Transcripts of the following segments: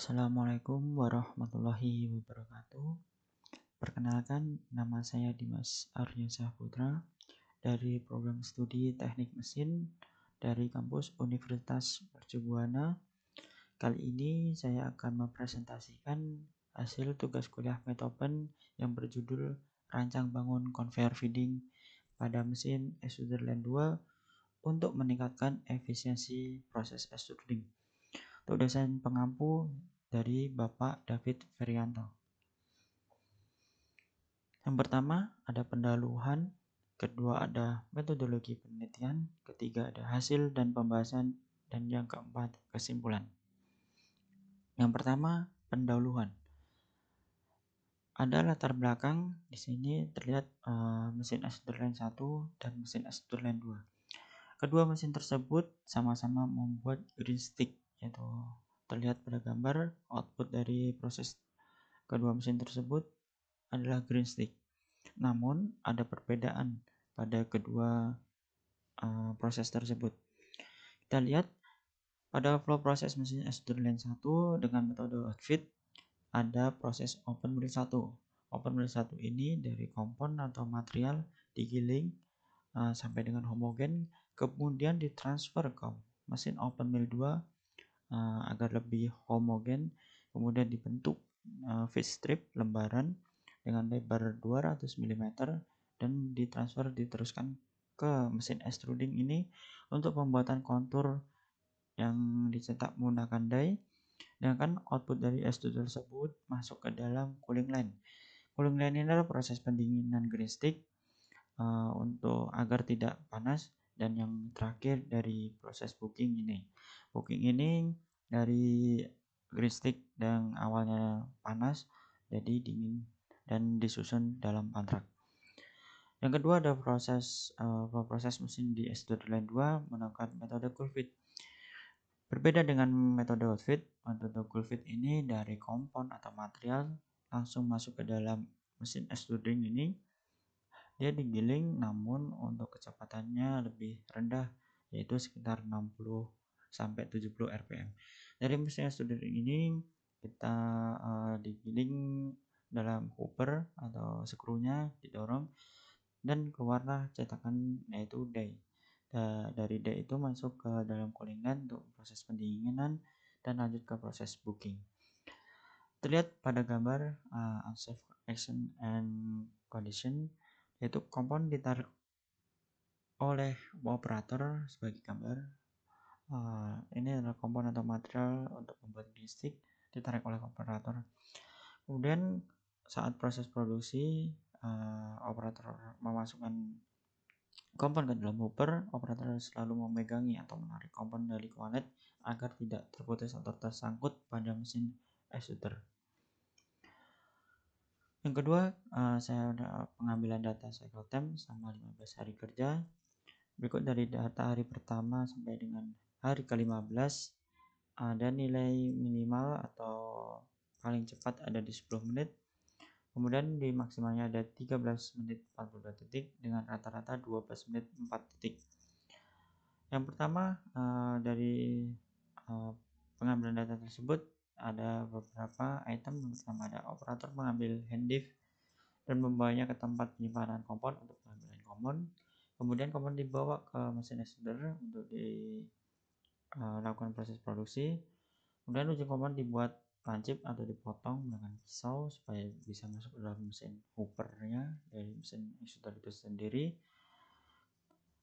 Assalamualaikum warahmatullahi wabarakatuh. Perkenalkan, nama saya Dimas Arya Saputra dari program studi Teknik Mesin dari kampus Universitas Mercubuana. Kali ini saya akan mempresentasikan hasil tugas kuliah Metopen yang berjudul Rancang Bangun Conveyor Feeding pada mesin extruder line 2 untuk meningkatkan efisiensi proses extruding. Untuk dosen pengampu dari Bapak David Ferianto. Yang pertama ada pendahuluan, kedua ada metodologi penelitian, ketiga ada hasil dan pembahasan, dan yang keempat kesimpulan. Yang pertama pendahuluan. Ada latar belakang di sini terlihat mesin extruder line 1 dan mesin extruder line 2. Kedua mesin tersebut sama-sama membuat green stick, yaitu terlihat pada gambar output dari proses kedua mesin tersebut adalah green stick. Namun ada perbedaan pada kedua proses tersebut. Kita lihat pada flow proses mesin extruder line 1 dengan metode hot feed ada proses open mill 1. Open mill 1 ini dari kompon atau material digiling sampai dengan homogen, kemudian ditransfer ke mesin open mill 2 agar lebih homogen, kemudian dibentuk feed strip lembaran dengan lebar 200 mm dan diteruskan ke mesin extruding ini untuk pembuatan kontur yang dicetak menggunakan die. Sedangkan output dari extruder tersebut masuk ke dalam cooling line. Cooling line ini adalah proses pendinginan green stick untuk agar tidak panas. Dan yang terakhir dari proses booking ini. Booking ini dari green stick yang awalnya panas jadi dingin dan disusun dalam pantrak. Yang kedua ada proses mesin di extruder line 2 menggunakan metode cool feed. Berbeda dengan metode hot feed, metode cool feed ini dari kompon atau material langsung masuk ke dalam mesin extruding ini. Dia digiling namun untuk kecepatannya lebih rendah, yaitu sekitar 60 sampai 70 rpm. Dari mesin extruding ini kita digiling dalam hopper atau skrunya didorong dan keluarlah cetakan yaitu die. Dari die itu masuk ke dalam cooling line untuk proses pendinginan dan lanjut ke proses booking. Terlihat pada gambar unsafe action and condition, yaitu kompon ditarik oleh operator sebagai gambar. Ini adalah kompon atau material untuk membuat green stick ditarik oleh operator. Kemudian saat proses produksi operator memasukkan kompon ke dalam hopper, operator selalu memegangi atau menarik kompon dari coilet agar tidak terputus atau tersangkut pada mesin extruder. Yang kedua, saya ada pengambilan data cycle time selama 15 hari kerja. Berikut dari data hari pertama sampai dengan hari ke-15 ada nilai minimal atau paling cepat ada di 10 menit. Kemudian di maksimalnya ada 13 menit 42 detik dengan rata-rata 12 menit 4 detik. Yang pertama dari pengambilan data tersebut ada beberapa item. Yang pertama ada operator mengambil hand diff dan membawanya ke tempat penyimpanan kompon untuk pengambilan kompon. Kemudian kompon dibawa ke mesin extruder untuk dilakukan proses produksi. Kemudian ujung kompon dibuat lancip atau dipotong dengan pisau supaya bisa masuk ke dalam mesin hoppernya dari mesin extruder itu sendiri.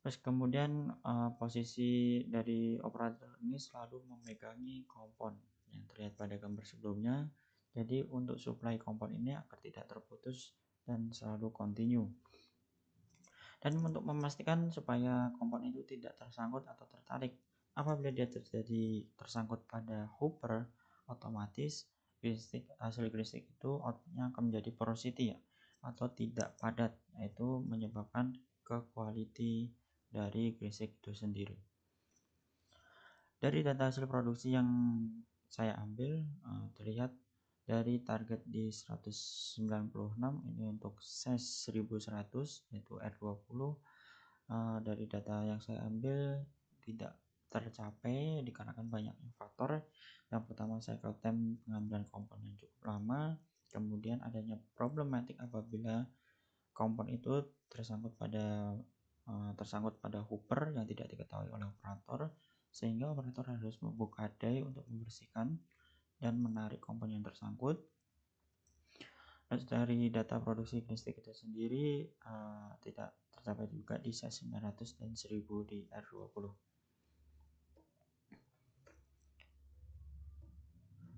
Terus kemudian posisi dari operator ini selalu memegangi kompon yang terlihat pada gambar sebelumnya. Jadi untuk supply kompon ini agar tidak terputus dan selalu continue. Dan untuk memastikan supaya kompon itu tidak tersangkut atau tertarik, apabila dia terjadi tersangkut pada hopper, otomatis hasil green stick itu outputnya akan menjadi porosity atau tidak padat, yaitu menyebabkan ke quality dari green stick itu sendiri. Dari data hasil produksi yang saya ambil terlihat dari target di 196 ini untuk size 1100 yaitu R20. Dari data yang saya ambil tidak tercapai dikarenakan banyaknya faktor. Yang pertama, cycle time pengambilan komponen cukup lama. Kemudian adanya problematik apabila kompon itu tersangkut pada hopper yang tidak diketahui oleh operator, sehingga operator harus membuka die untuk membersihkan dan menarik kompon yang tersangkut. Dari data produksi listrik itu sendiri tidak tercapai juga di size 900 dan 1000 di R20.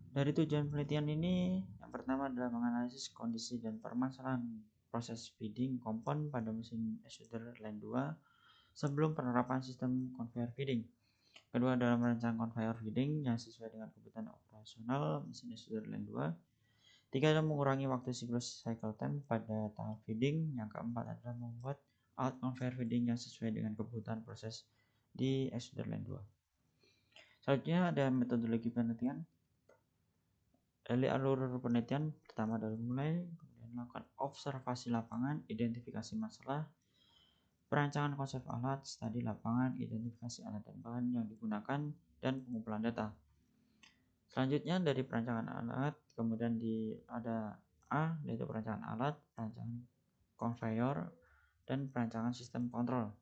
Dari tujuan penelitian ini, yang pertama adalah menganalisis kondisi dan permasalahan proses feeding kompon pada mesin extruder line 2 sebelum penerapan sistem conveyor feeding. Kedua adalah merancang conveyor feeding yang sesuai dengan kebutuhan operasional mesin extruder line 2. Tiga adalah mengurangi waktu siklus cycle time pada tahap feeding. Yang keempat adalah membuat alat conveyor feeding yang sesuai dengan kebutuhan proses di extruder line 2. Selanjutnya ada metodologi penelitian. Dari alur penelitian, pertama adalah mulai, kemudian melakukan observasi lapangan, identifikasi masalah, perancangan konsep alat, studi lapangan, identifikasi alat dan bahan yang digunakan, dan pengumpulan data. Selanjutnya dari perancangan alat, kemudian ada A, yaitu perancangan alat, perancangan conveyor, dan perancangan sistem kontrol.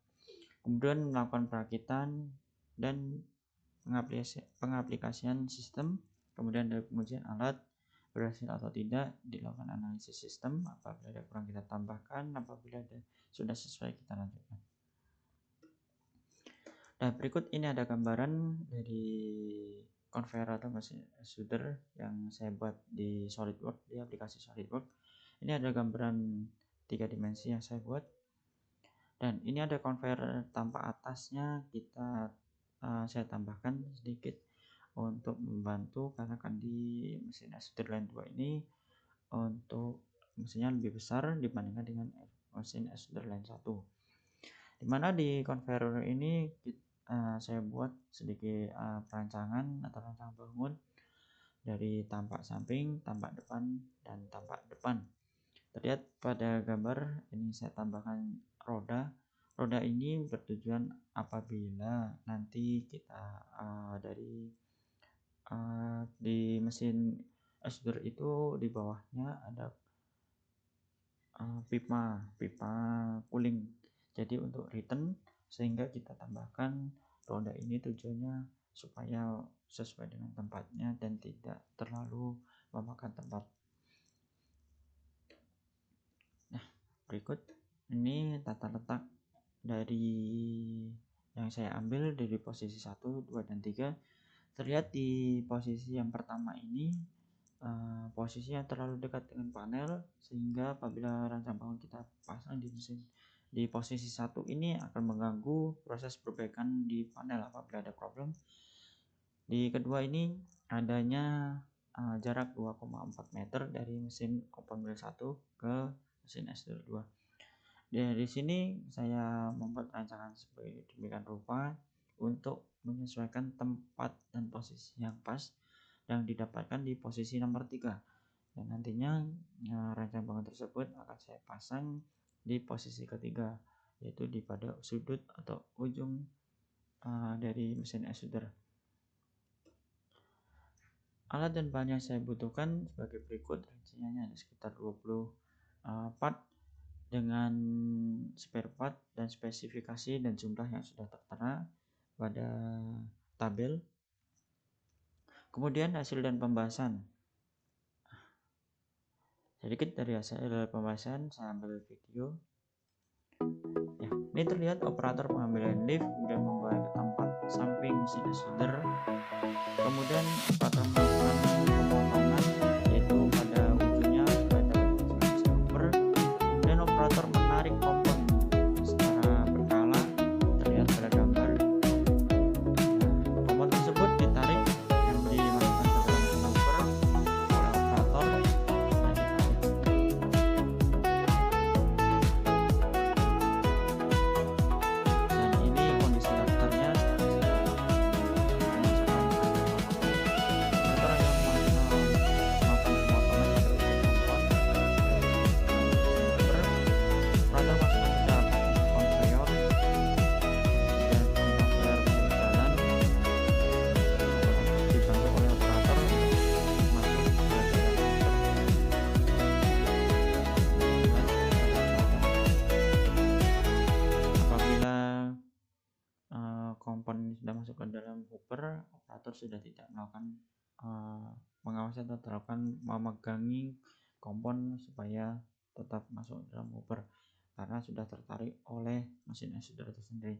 Kemudian melakukan perakitan dan pengaplikasian sistem. Kemudian dari pengujian alat berhasil atau tidak, dilakukan analisis sistem. Apabila ada kurang kita tambahkan, apabila ada sudah sesuai kita lanjutkan. Nah, berikut ini ada gambaran dari conveyor atau mesin extruder yang saya buat di SolidWorks, di aplikasi SolidWorks. Ini ada gambaran 3 dimensi yang saya buat. Dan ini ada conveyor tampak atasnya, saya tambahkan sedikit untuk membantu, karena kan di mesin extruder line 2 ini untuk mesinnya lebih besar dibandingkan dengan mesin extruder line 1. Dimana di conveyor ini saya buat sedikit perancangan atau rancangan bangun dari tampak samping, tampak depan, dan tampak depan. Terlihat pada gambar ini saya tambahkan roda. Roda ini bertujuan apabila nanti kita di mesin extruder itu di bawahnya ada pipa cooling. Jadi untuk return, sehingga kita tambahkan roda ini tujuannya supaya sesuai dengan tempatnya dan tidak terlalu memakan tempat. Nah, berikut ini tata letak dari yang saya ambil dari posisi 1, 2, dan 3. Terlihat di posisi yang pertama ini posisi yang terlalu dekat dengan panel, sehingga apabila rancang bangun kita pasang di mesin di posisi 1 ini akan mengganggu proses perbaikan di panel apabila ada problem. Di kedua ini adanya jarak 2,4 meter dari mesin open wheel 1 ke mesin extruder 2. Dari sini saya membuat rancangan sebagai demikian rupa untuk menyesuaikan tempat dan posisi yang pas yang didapatkan di posisi nomor 3. Dan nantinya rancangan bangun tersebut akan saya pasang di posisi ketiga, yaitu di pada sudut atau ujung dari mesin extruder. Alat dan bahan yang saya butuhkan sebagai berikut, rinciannya ada sekitar 20 part dengan spare part dan spesifikasi dan jumlah yang sudah tertera pada tabel. Kemudian hasil dan pembahasan. Sedikit dari hasil pembahasan saya ambil video. Ya, ini terlihat operator pengambilan lift kemudian membawa ke tempat samping mesin extruder. Kemudian operator melakukan pemotongan, yaitu pada ujungnya pada mesin hopper. Kemudian operator menarik kompon secara berkala, terlihat pada gambar. Kompon tersebut ditarik dan dimasukkan ke dalam mesin hopper oleh operator. Dan ini kondisi afternya. Operator yang memasang komponen sudah masuk ke dalam hopper, operator sudah tidak melakukan pengawasan atau terlakukan memegangi kompon supaya tetap masuk dalam hopper karena sudah tertarik oleh mesin extruder itu sendiri.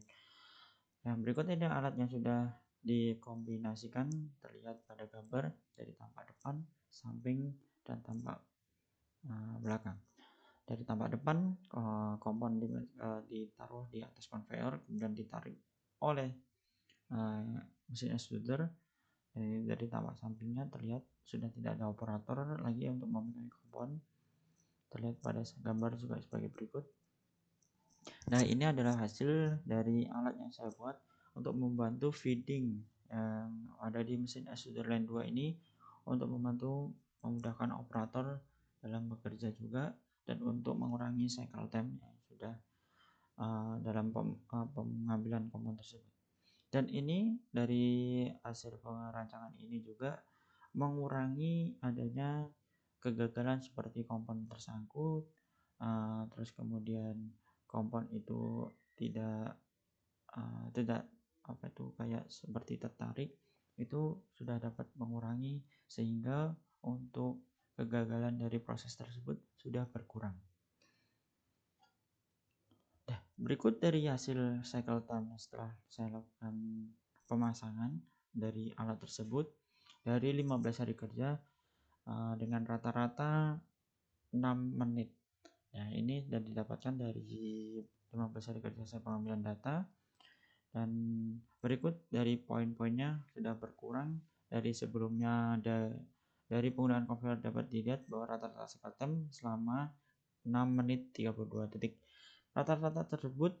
Nah, berikutnya ada alat yang sudah dikombinasikan, terlihat pada gambar dari tampak depan, samping, dan tampak belakang. Dari tampak depan, kompon ditaruh di atas conveyor, kemudian ditarik oleh mesin extruder. Dan dari tampak sampingnya terlihat sudah tidak ada operator lagi untuk memegang kompon. Terlihat pada gambar juga sebagai berikut. Nah, ini adalah hasil dari alat yang saya buat untuk membantu feeding yang ada di mesin extruder line 2 ini, untuk membantu memudahkan operator dalam bekerja juga, dan untuk mengurangi cycle time yang sudah dalam pengambilan kompon tersebut. Dan ini dari hasil perancangan ini juga mengurangi adanya kegagalan seperti kompon tersangkut, terus kemudian kompon itu tidak kayak seperti tertarik, itu sudah dapat mengurangi sehingga untuk kegagalan dari proses tersebut sudah berkurang. Berikut dari hasil cycle time setelah saya lakukan pemasangan dari alat tersebut dari 15 hari kerja dengan rata-rata 6 menit. Nah, ini sudah didapatkan dari 15 hari kerja saya pengambilan data, dan berikut dari poin-poinnya sudah berkurang dari sebelumnya. Dari penggunaan conveyor dapat dilihat bahwa rata-rata cycle time selama 6 menit 32 detik. Rata-rata tersebut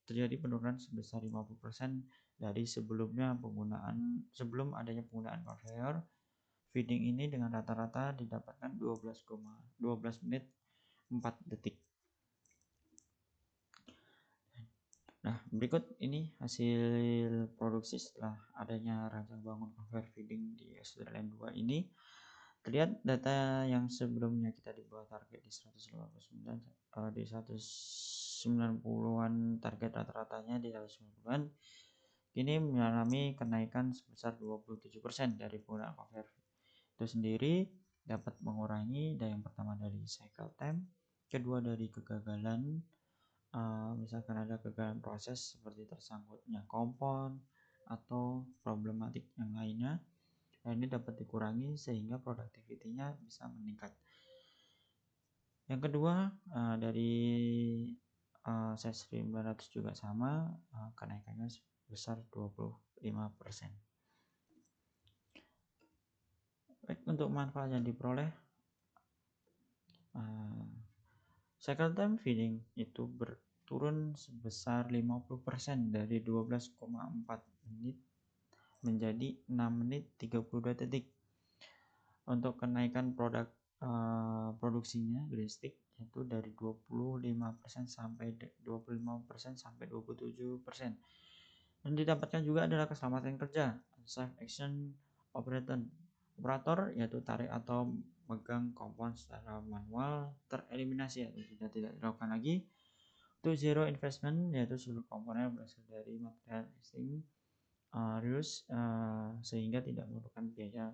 terjadi penurunan sebesar 50% dari sebelum adanya penggunaan conveyor feeding ini, dengan rata-rata didapatkan 12 menit 4 detik. Nah, berikut ini hasil produksi setelah adanya rancang bangun conveyor feeding di extruder line 2 ini. Terlihat data yang sebelumnya kita di bawah target di 159, di 190-an target rata-ratanya di 190-an, kini mengalami kenaikan sebesar 27% dari penggunaan conveyor itu sendiri. Dapat mengurangi yang pertama dari cycle time, kedua dari kegagalan, misalkan ada kegagalan proses seperti tersangkutnya kompon atau problematik yang lainnya. Nah, ini dapat dikurangi sehingga produktivitinya bisa meningkat. Yang kedua, dari size 900 juga sama, kenaikannya sebesar 25%. Baik, untuk manfaat yang diperoleh, cycle time feeding itu berturun sebesar 50% dari 12,4 menit menjadi 6 menit 32 detik. Untuk kenaikan produksinya green stick itu dari 25% sampai 27%. Dan didapatkan juga adalah keselamatan kerja, safe action operator, yaitu tarik atau megang kompon secara manual tereliminasi atau sudah tidak dilakukan lagi. Untuk zero investment, yaitu seluruh komponen berasal dari material existing reuse, sehingga tidak memerlukan biaya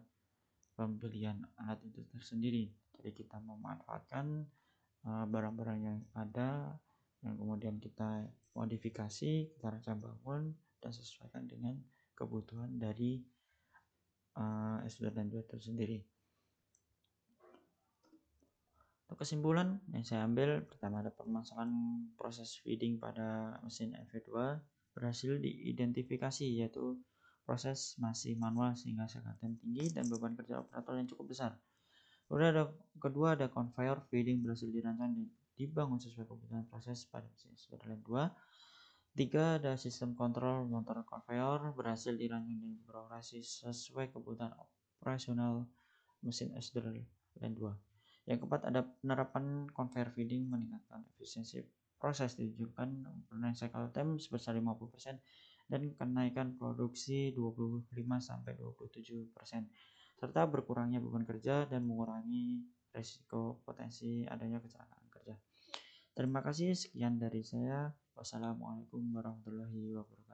pembelian alat itu tersendiri. Jadi kita memanfaatkan barang-barang yang ada, yang kemudian kita modifikasi, kita rancang bangun dan sesuaikan dengan kebutuhan dari extruder line 2 itu sendiri. Untuk kesimpulan yang saya ambil, pertama ada permasalahan proses feeding pada mesin FV2 berhasil diidentifikasi, yaitu proses masih manual sehingga cycle time tinggi dan beban kerja operator yang cukup besar. Kedua ada conveyor feeding berhasil dirancang dan dibangun sesuai kebutuhan proses pada mesin extruder line 2. 3, ada sistem kontrol motor conveyor berhasil dirancang dan beroperasi sesuai kebutuhan operasional mesin extruder line 2. Yang keempat, ada penerapan conveyor feeding meningkatkan efisiensi proses, ditunjukkan penurunan cycle time sebesar 50% dan kenaikan produksi 25-27%, serta berkurangnya beban kerja dan mengurangi risiko potensi adanya kecelakaan kerja. Terima kasih, sekian dari saya. Wassalamualaikum warahmatullahi wabarakatuh.